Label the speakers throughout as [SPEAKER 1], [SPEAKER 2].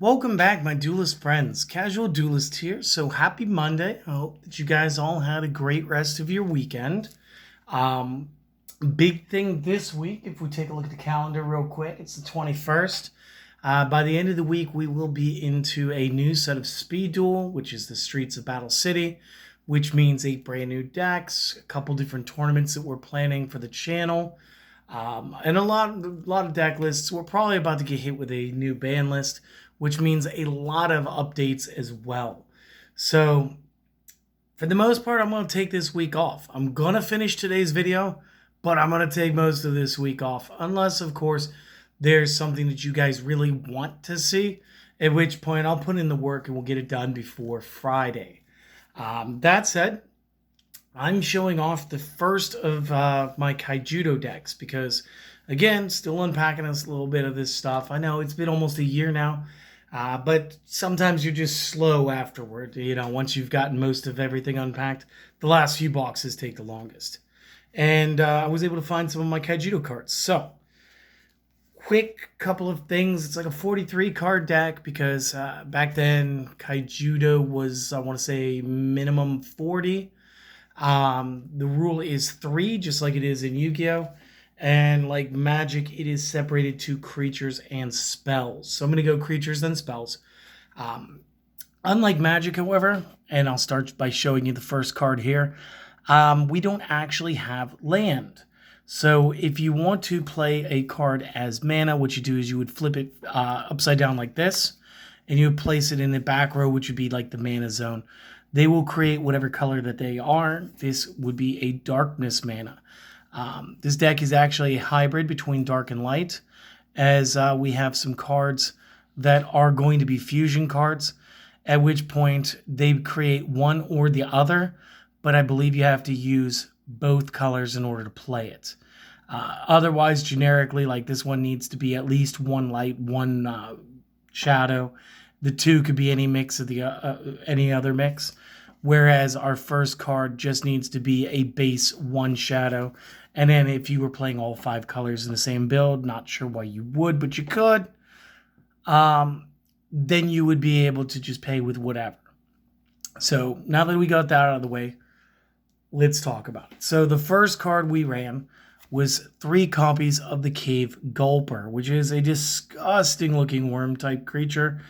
[SPEAKER 1] Welcome back, my duelist friends. Casual Duelist here. So happy Monday. I hope that you guys all had a great rest of your weekend. Um, Big thing this week, if we take a look at the calendar real quick, it's the 21st. By the end of the week, we will be into a new set of Speed Duel, which is the Streets of Battle City, which means 8 brand new decks, a couple different tournaments that we're planning for the channel, and a lot of deck lists. We're probably about to get hit with a new ban list, which means a lot of updates as well. So for the most part, I'm going to take this week off. I'm going to finish today's video, but I'm going to take most of this week off. Unless, of course, there's something that you guys really want to see, at which point I'll put in the work and we'll get it done before Friday. That said, I'm showing off the first of my Kaijudo decks because, again, still unpacking us a little bit of this stuff. I know it's been almost a year now. But sometimes you're just slow afterward. Once you've gotten most of everything unpacked, the last few boxes take the longest. And I was able to find some of my Kaijudo cards. So, quick couple of things. It's like a 43 card deck because back then Kaijudo was, I want to say, minimum 40. The rule is 3, just like it is in Yu-Gi-Oh! And like Magic, it is separated to creatures and spells. So I'm going to go creatures and spells. Unlike Magic, however, and I'll start by showing you the first card here, we don't actually have land. So if you want to play a card as mana, what you do is you would flip it upside down like this, and you would place it in the back row, which would be like the mana zone. They will create whatever color that they are. This would be a darkness mana. This deck is actually a hybrid between dark and light, as we have some cards that are going to be fusion cards, at which point they create one or the other, but I believe you have to use both colors in order to play it. Otherwise, generically, like this one needs to be at least one light, one shadow. The two could be any mix of the any other mix. Whereas our first card just needs to be a base one shadow. And then if you were playing all 5 colors in the same build, not sure why you would, but you could, then you would be able to just pay with whatever. So now that we got that out of the way, let's talk about it. So the first card we ran was 3 copies of the Cave Gulper, which is a disgusting looking worm type creature.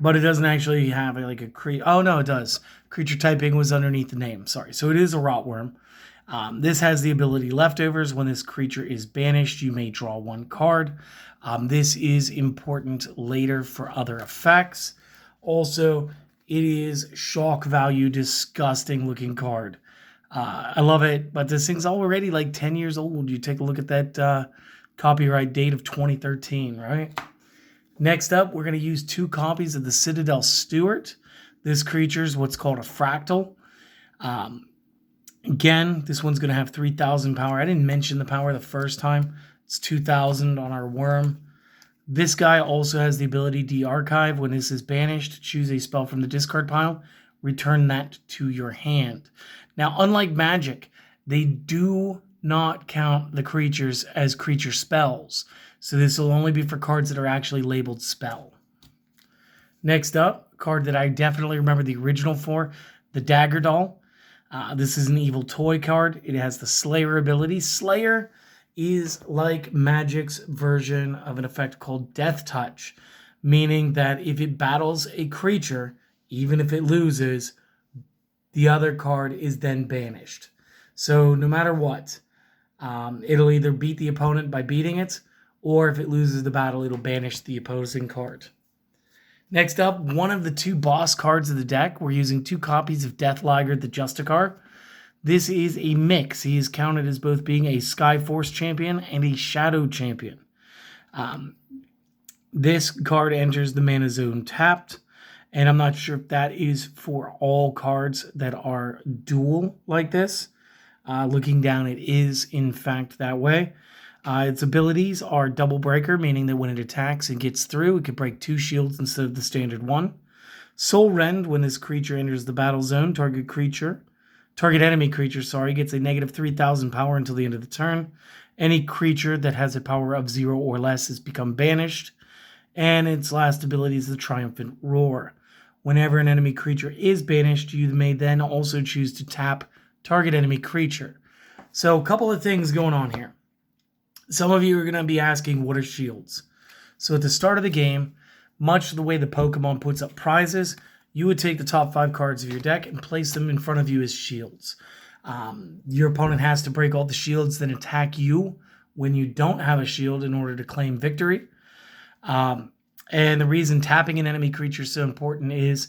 [SPEAKER 1] But it doesn't actually have like a creature. Oh, no, it does. Creature typing was underneath the name. Sorry. So it is a rotworm. This has the ability leftovers. When this creature is banished, you may draw 1 card. This is important later for other effects. Also, it is shock value, disgusting looking card. I love it, but this thing's already like 10 years old. You take a look at that copyright date of 2013, right? Next up, we're going to use 2 copies of the Citadel Steward. This creature is what's called a fractal. Again, this one's going to have 3,000 power. I didn't mention the power the first time. It's 2,000 on our worm. This guy also has the ability de-archive. When this is banished, choose a spell from the discard pile. Return that to your hand. Now, unlike Magic, they do not count the creatures as creature spells. So this will only be for cards that are actually labeled spell. Next up, a card that I definitely remember the original for, the Dagger Doll. This is an evil toy card. It has the Slayer ability. Slayer is like Magic's version of an effect called Death Touch, meaning that if it battles a creature, even if it loses, the other card is then banished. So no matter what, it'll either beat the opponent by beating it, or if it loses the battle, it'll banish the opposing card. Next up, one of the 2 boss cards of the deck. We're using 2 copies of Deathliger the Justicar. This is a mix. He is counted as both being a Skyforce champion and a Shadow champion. This card enters the mana zone tapped, and I'm not sure if that is for all cards that are dual like this. Looking down, it is in fact that way. Its abilities are Double Breaker, meaning that when it attacks and gets through, it can break 2 shields instead of the standard 1. Soul Rend, when this creature enters the battle zone, target enemy creature, gets a negative 3,000 power until the end of the turn. Any creature that has a power of 0 or less has become banished. And its last ability is the Triumphant Roar. Whenever an enemy creature is banished, you may then also choose to tap target enemy creature. So a couple of things going on here. Some of you are going to be asking, what are shields? So at the start of the game, much the way the Pokemon puts up prizes, you would take the top 5 cards of your deck and place them in front of you as shields. Your opponent has to break all the shields that attack you when you don't have a shield in order to claim victory. And the reason tapping an enemy creature is so important is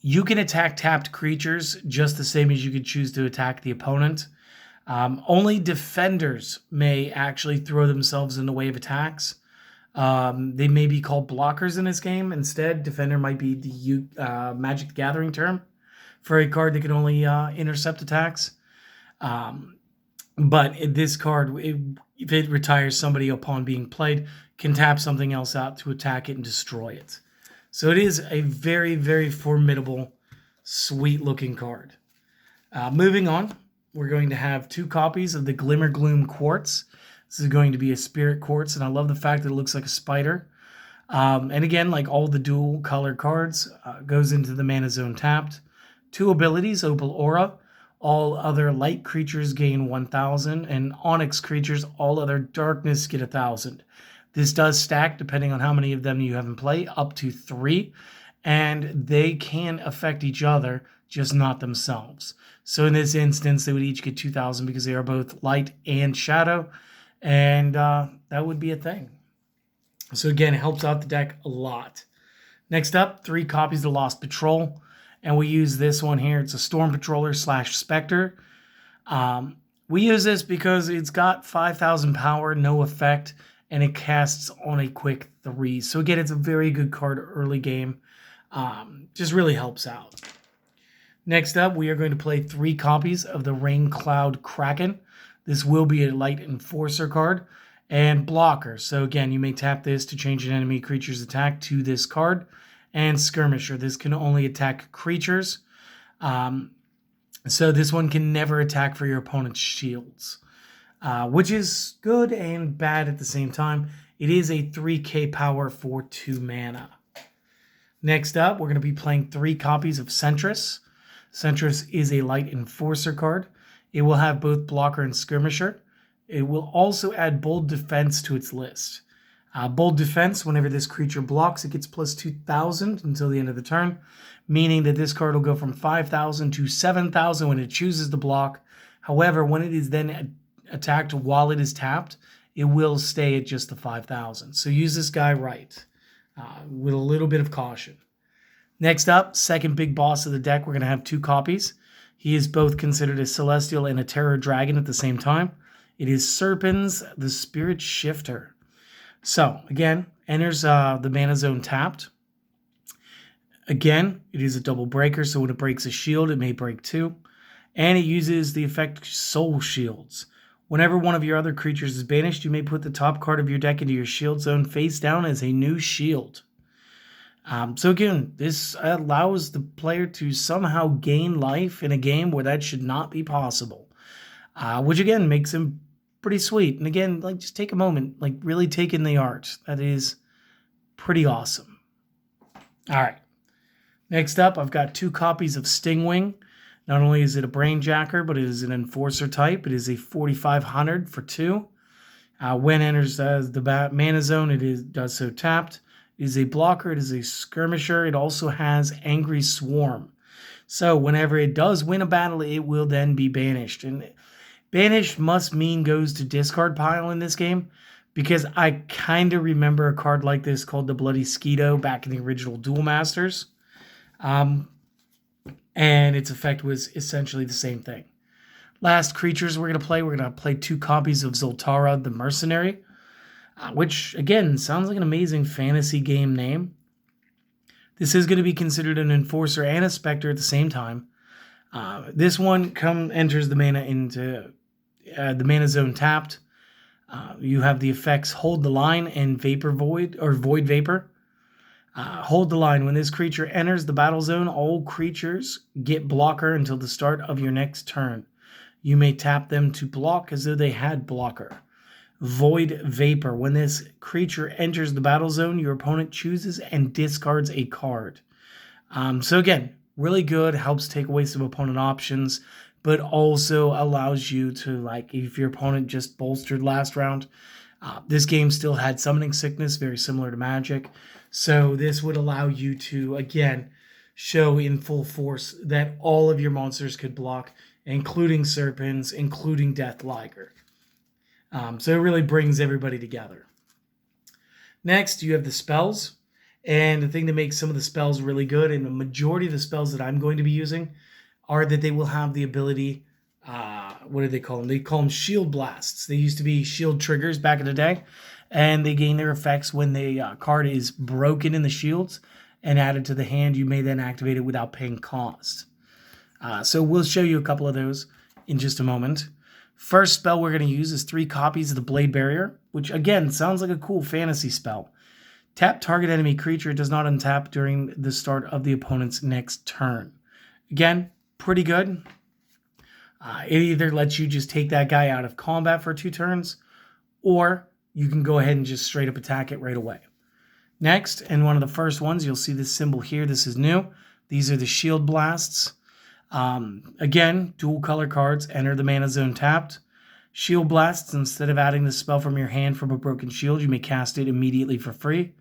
[SPEAKER 1] you can attack tapped creatures just the same as you could choose to attack the opponent. Only defenders may actually throw themselves in the way of attacks. They may be called blockers in this game. Instead, defender might be the Magic the Gathering term for a card that can only intercept attacks. But this card, if it retires somebody upon being played, can tap something else out to attack it and destroy it. So it is a very, very formidable, sweet-looking card. Moving on, we're going to have 2 copies of the Glimmer Gloom Quartz. This is going to be a Spirit Quartz, and I love the fact that it looks like a spider. And again, like all the dual color cards, goes into the mana zone tapped. 2 abilities, Opal Aura. All other light creatures gain 1,000, and Onyx creatures, all other darkness, get 1,000. This does stack, depending on how many of them you have in play, up to 3, and they can affect each other, just not themselves. So in this instance, they would each get 2,000 because they are both light and shadow, and that would be a thing. So again, it helps out the deck a lot. Next up, 3 copies of the Lost Patrol. And we use this one here. It's a Storm Patroller / Spectre. We use this because it's got 5,000 power, no effect, and it casts on a quick 3. So again, it's a very good card early game. Just really helps out. Next up, we are going to play 3 copies of the Rain Cloud Kraken. This will be a light enforcer card and blocker. So again, you may tap this to change an enemy creature's attack to this card. And Skirmisher. This can only attack creatures. So this one can never attack for your opponent's shields, which is good and bad at the same time. It is a 3k power for 2 mana. Next up, we're going to be playing 3 copies of Sentris. Sentris is a light enforcer card. It will have both blocker and Skirmisher. It will also add Bold Defense to its list. Bold Defense, whenever this creature blocks, it gets plus 2,000 until the end of the turn, meaning that this card will go from 5,000 to 7,000 when it chooses to block. However, when it is then attacked while it is tapped, it will stay at just the 5,000. So use this guy right, with a little bit of caution. Next up, second big boss of the deck, we're going to have 2 copies. He is both considered a Celestial and a Terror Dragon at the same time. It is Serpens, the Spirit Shifter. So, again, enters the mana zone tapped. Again, it is a double breaker, so when it breaks a shield, it may break 2. And it uses the effect Soul Shields. Whenever one of your other creatures is banished, you may put the top card of your deck into your shield zone face down as a new shield. So again, this allows the player to somehow gain life in a game where that should not be possible. Which again, makes him pretty sweet. And again, like, just take a moment, like, really take in the art. That is pretty awesome. All right. Next up, I've got 2 copies of Stingwing. Not only is it a Brainjacker, but it is an Enforcer type. It is a 4,500 for 2. When enters the mana zone, does so tapped. It is a blocker. It is a Skirmisher. It also has Angry Swarm. So whenever it does win a battle, it will then be banished. And banished must mean goes to discard pile in this game, because I kind of remember a card like this called the Bloody Skeeto back in the original Duel Masters. And its effect was essentially the same thing. Last creatures we're going to play 2 copies of Zoltara the Mercenary, which, again, sounds like an amazing fantasy game name. This is going to be considered an Enforcer and a Spectre at the same time. This one enters the mana into the mana zone tapped. You have the effects Hold the Line and Vapor Void, or Void Vapor. Hold the Line. When this creature enters the battle zone, all creatures get blocker until the start of your next turn. You may tap them to block as though they had blocker. Void Vapor. When this creature enters the battle zone, your opponent chooses and discards a card. So again, really good, helps take away some opponent options, but also allows you to, like, if your opponent just bolstered last round, this game still had Summoning Sickness, very similar to Magic. So this would allow you to, again, show in full force that all of your monsters could block, including Serpents, including Death Liger. So it really brings everybody together. Next, you have the spells. And the thing that makes some of the spells really good, and the majority of the spells that I'm going to be using, are that they will have the ability, what do they call them? They call them shield blasts. They used to be shield triggers back in the day, and they gain their effects when the card is broken in the shields and added to the hand. You may then activate it without paying cost. So we'll show you a couple of those in just a moment. First spell we're going to use is 3 copies of the Blade Barrier, which again sounds like a cool fantasy spell. Tap target enemy creature. It does not untap during the start of the opponent's next turn. Again, pretty good. It either lets you just take that guy out of combat for 2 turns, or you can go ahead and just straight up attack it right away. Next, and one of the first ones, you'll see this symbol here. This is new. These are the shield blasts. Again, dual color cards. Enter the mana zone tapped. Shield blasts. Instead of adding the spell from your hand from a broken shield, you may cast it immediately for free.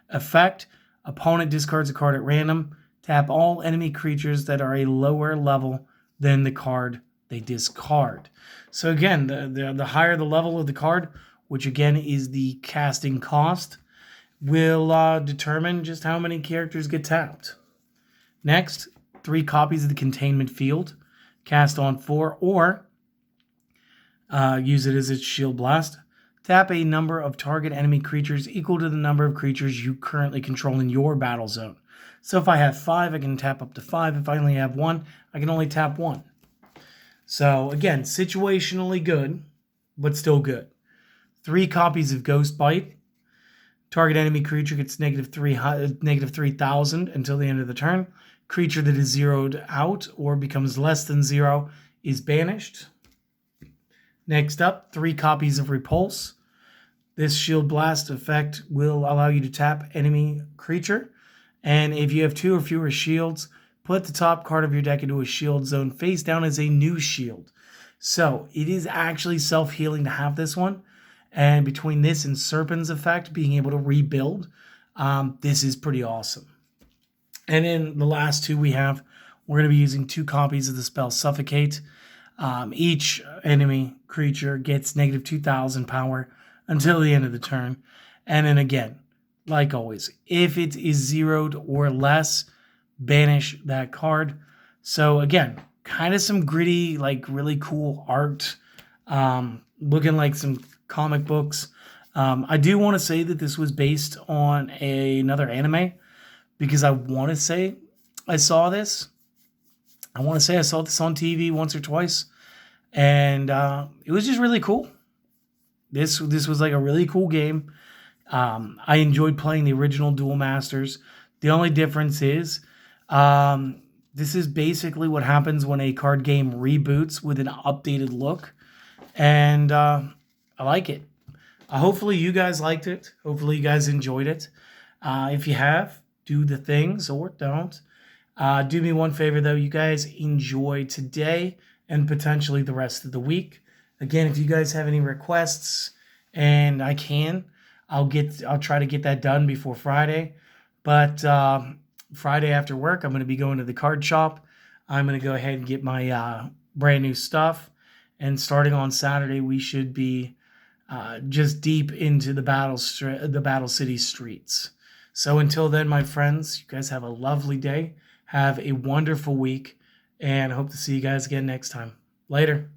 [SPEAKER 1] Effect: opponent discards a card at random. Tap all enemy creatures that are a lower level than the card they discard. So again, the higher the level of the card, which again is the casting cost, will determine just how many characters get tapped. Next, 3 copies of the Containment Field. Cast on 4, or use it as its shield blast. Tap a number of target enemy creatures equal to the number of creatures you currently control in your battle zone. So if I have 5, I can tap up to 5. If I only have 1, I can only tap 1. So again, situationally good, but still good. 3 copies of Ghost Bite. Target enemy creature gets negative 3,000 until the end of the turn. Creature that is zeroed out or becomes less than 0 is banished. Next up, 3 copies of Repulse. This shield blast effect will allow you to tap enemy creature. And if you have 2 or fewer shields, put the top card of your deck into a shield zone face down as a new shield. So it is actually self-healing to have this one. And between this and Serpent's effect, being able to rebuild, this is pretty awesome. And in the last 2 we're going to be using 2 copies of the spell Suffocate. Each enemy creature gets negative 2,000 power until the end of the turn. And then again, like always, if it is zeroed or less, banish that card. So again, kind of some gritty, like really cool art, looking like some comic books. I do want to say that this was based on another anime, because I want to say I saw this. I want to say I saw this on TV once or twice, and it was just really cool. This was like a really cool game. I enjoyed playing the original Duel Masters. The only difference is this is basically what happens when a card game reboots with an updated look, and I like it. Hopefully you guys liked it. Hopefully you guys enjoyed it. If you have, do the things or don't. Do me one favor though, you guys enjoy today and potentially the rest of the week. Again, if you guys have any requests, and I can, I'll try to get that done before Friday. But Friday after work, I'm going to be going to the card shop. I'm going to go ahead and get my brand new stuff. And starting on Saturday, we should be just deep into the Battle City streets. So until then, my friends, you guys have a lovely day. Have a wonderful week, and I hope to see you guys again next time. Later.